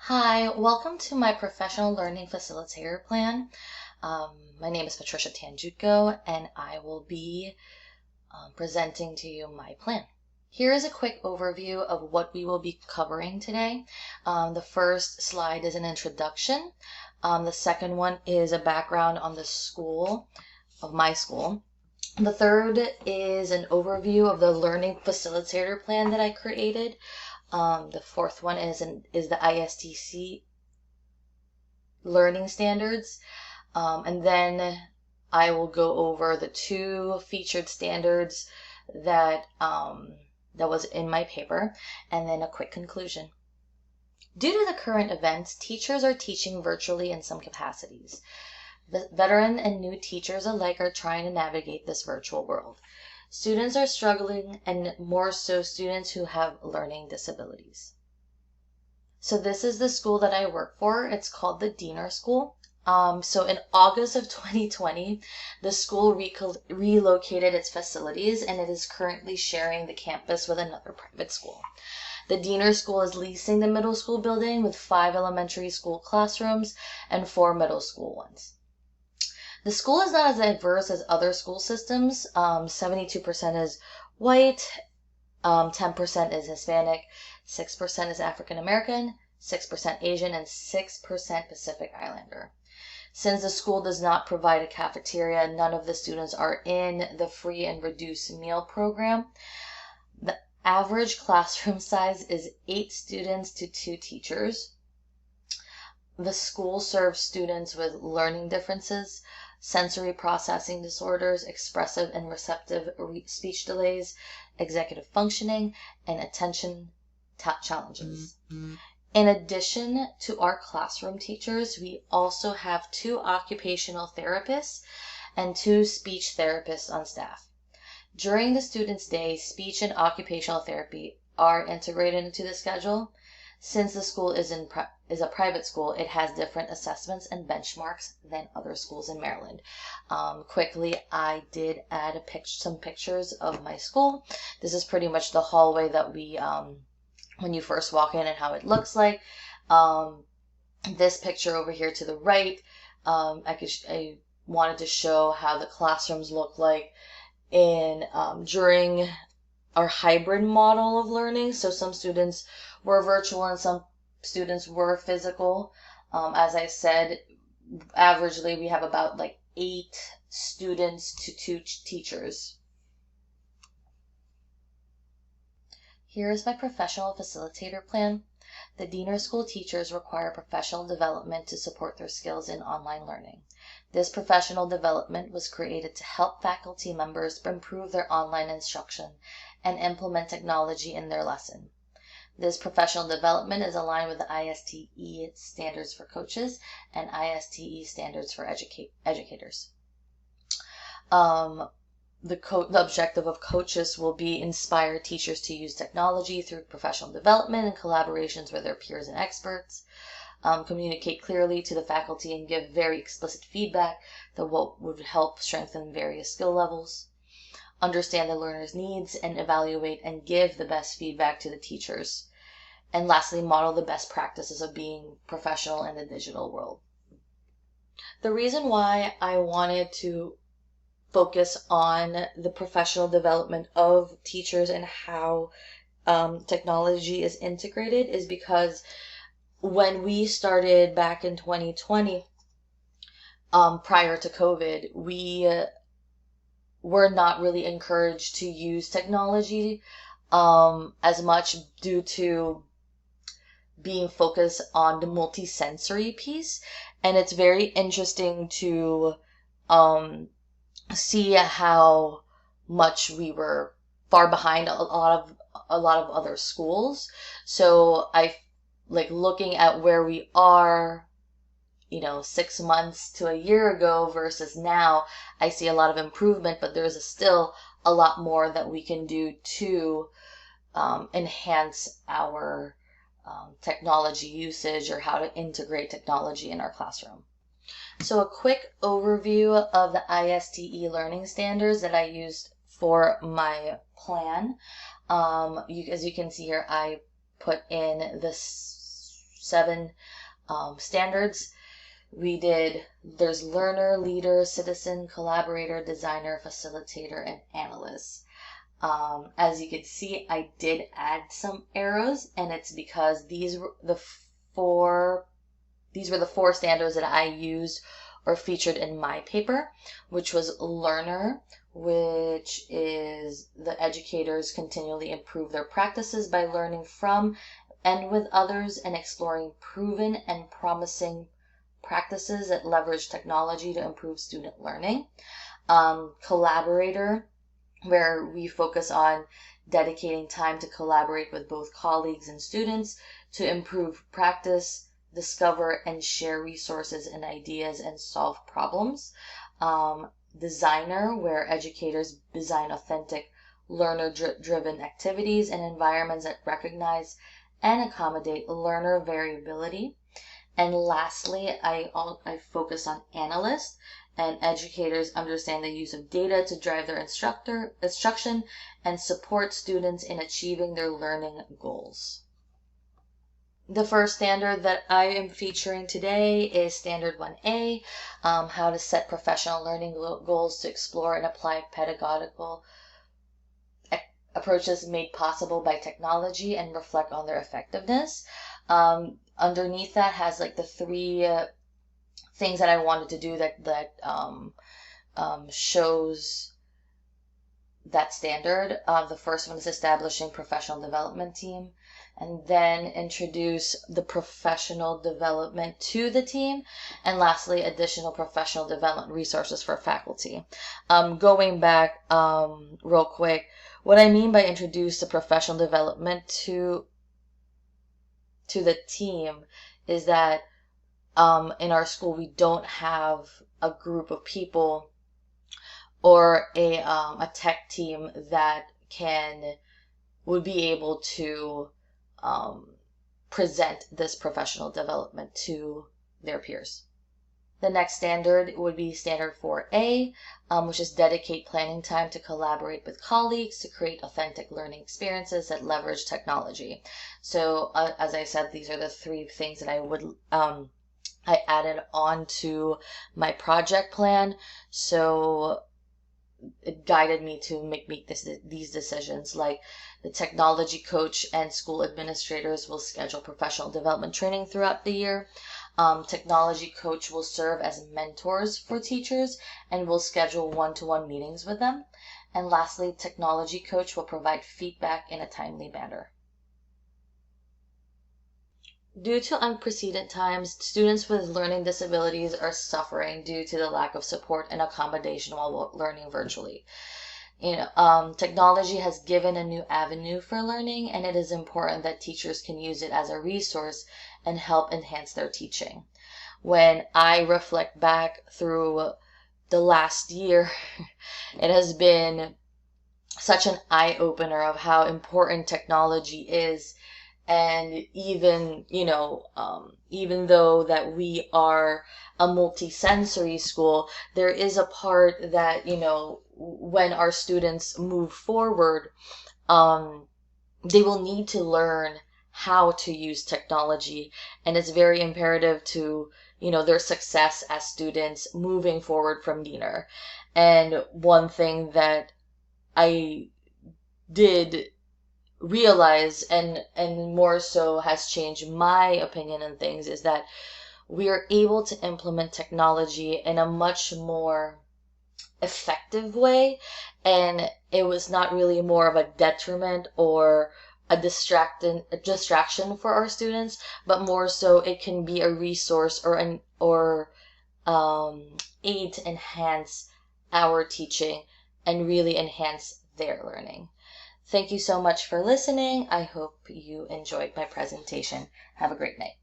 Hi, welcome to my professional learning facilitator plan. My name is Patricia Tanjutko, and I will be presenting to you my plan. Here is a quick overview of what we will be covering today. The first slide is an introduction. The second one is a background on the school, of my school. The third is an overview of the learning facilitator plan that I created. The fourth one is the ISTC learning standards. And then I will go over the two featured standards that was in my paper, and then a quick conclusion. Due to the current events, teachers are teaching virtually in some capacities. Veteran and new teachers alike are trying to navigate this virtual world. Students are struggling, and more so students who have learning disabilities. So this is the school that I work for. It's called the Diener School. So in August of 2020, the school relocated its facilities, and it is currently sharing the campus with another private school. The Diener School is leasing the middle school building with 5 elementary school classrooms and 4 middle school ones. The school is not as diverse as other school systems. 72% is white, 10% is Hispanic, 6% is African American, 6% Asian, and 6% Pacific Islander. Since the school does not provide a cafeteria, none of the students are in the free and reduced meal program. The average classroom size is 8 students to 2 teachers. The school serves students with learning differences, sensory processing disorders, expressive and receptive speech delays, executive functioning, and attention challenges. In addition to our classroom teachers, we also have 2 occupational therapists and 2 speech therapists on staff. During the students' day, speech and occupational therapy are integrated into the schedule. Since the school is a private school, it has different assessments and benchmarks than other schools in Maryland. Quickly, I did add some pictures of my school. This is pretty much the hallway that we, when you first walk in, and how it looks like. This picture over here to the right, I wanted to show how the classrooms look like during our hybrid model of learning. So some students were virtual and some students were physical. As I said, averagely we have about 8 students to 2 teachers. Here is my professional facilitator plan. The Diener School teachers require professional development to support their skills in online learning. This professional development was created to help faculty members improve their online instruction and implement technology in their lesson. This professional development is aligned with the ISTE standards for coaches and ISTE standards for educators. The objective of coaches will be inspire teachers to use technology through professional development and collaborations with their peers and experts. Communicate clearly to the faculty and give very explicit feedback that what would help strengthen various skill levels. Understand the learner's needs and evaluate and give the best feedback to the teachers. And lastly, model the best practices of being professional in the digital world. The reason why I wanted to focus on the professional development of teachers and how technology is integrated is because when we started back in 2020, prior to COVID, we were not really encouraged to use technology as much due to being focused on the multisensory piece. And it's very interesting to see how much we were far behind a lot of other schools. So looking at where we are, 6 months to a year ago versus now, I see a lot of improvement, but there's still a lot more that we can do to enhance our technology usage, or how to integrate technology in our classroom. So a quick overview of the ISTE learning standards that I used for my plan. As you can see here, I put in the 7 standards. There's learner, leader, citizen, collaborator, designer, facilitator, and analyst. As you can see, I did add some arrows, and it's because these were the four standards that I used or featured in my paper, which was learner, which is the educators continually improve their practices by learning from and with others and exploring proven and promising practices that leverage technology to improve student learning. Collaborator, where we focus on dedicating time to collaborate with both colleagues and students to improve practice, discover and share resources and ideas, and solve problems. Designer, where educators design authentic, learner-driven activities and environments that recognize and accommodate learner variability. And lastly, I focus on analyst, and educators understand the use of data to drive their instruction and support students in achieving their learning goals. The first standard that I am featuring today is Standard 1A, how to set professional learning goals to explore and apply pedagogical approaches made possible by technology and reflect on their effectiveness. Underneath that has like the 3 things that I wanted to do that shows that standard. The first one is establishing professional development team, and then introduce the professional development to the team, and lastly, additional professional development resources for faculty. Going back real quick, what I mean by introduce the professional development to the team is that in our school we don't have a group of people or a tech team that would be able to present this professional development to their peers. The next standard would be Standard 4A, which is dedicate planning time to collaborate with colleagues to create authentic learning experiences that leverage technology. So as I said, these are the 3 things that I added on to my project plan. So it guided me to make these decisions. Like, the technology coach and school administrators will schedule professional development training throughout the year. Technology coach will serve as mentors for teachers and will schedule one-to-one meetings with them. And lastly, technology coach will provide feedback in a timely manner. Due to unprecedented times, students with learning disabilities are suffering due to the lack of support and accommodation while learning virtually. Technology has given a new avenue for learning, and it is important that teachers can use it as a resource and help enhance their teaching. When I reflect back through the last year, it has been such an eye-opener of how important technology is. And even though that we are a multi-sensory school, there is a part that, when our students move forward, they will need to learn how to use technology. And it's very imperative to, their success as students moving forward from Diener. And one thing that I did realize, and more so has changed my opinion on things, is that we are able to implement technology in a much more effective way, and it was not really more of a detriment or a distraction for our students, but more so it can be a resource or aid to enhance our teaching and really enhance their learning. Thank you so much for listening. I hope you enjoyed my presentation. Have a great night.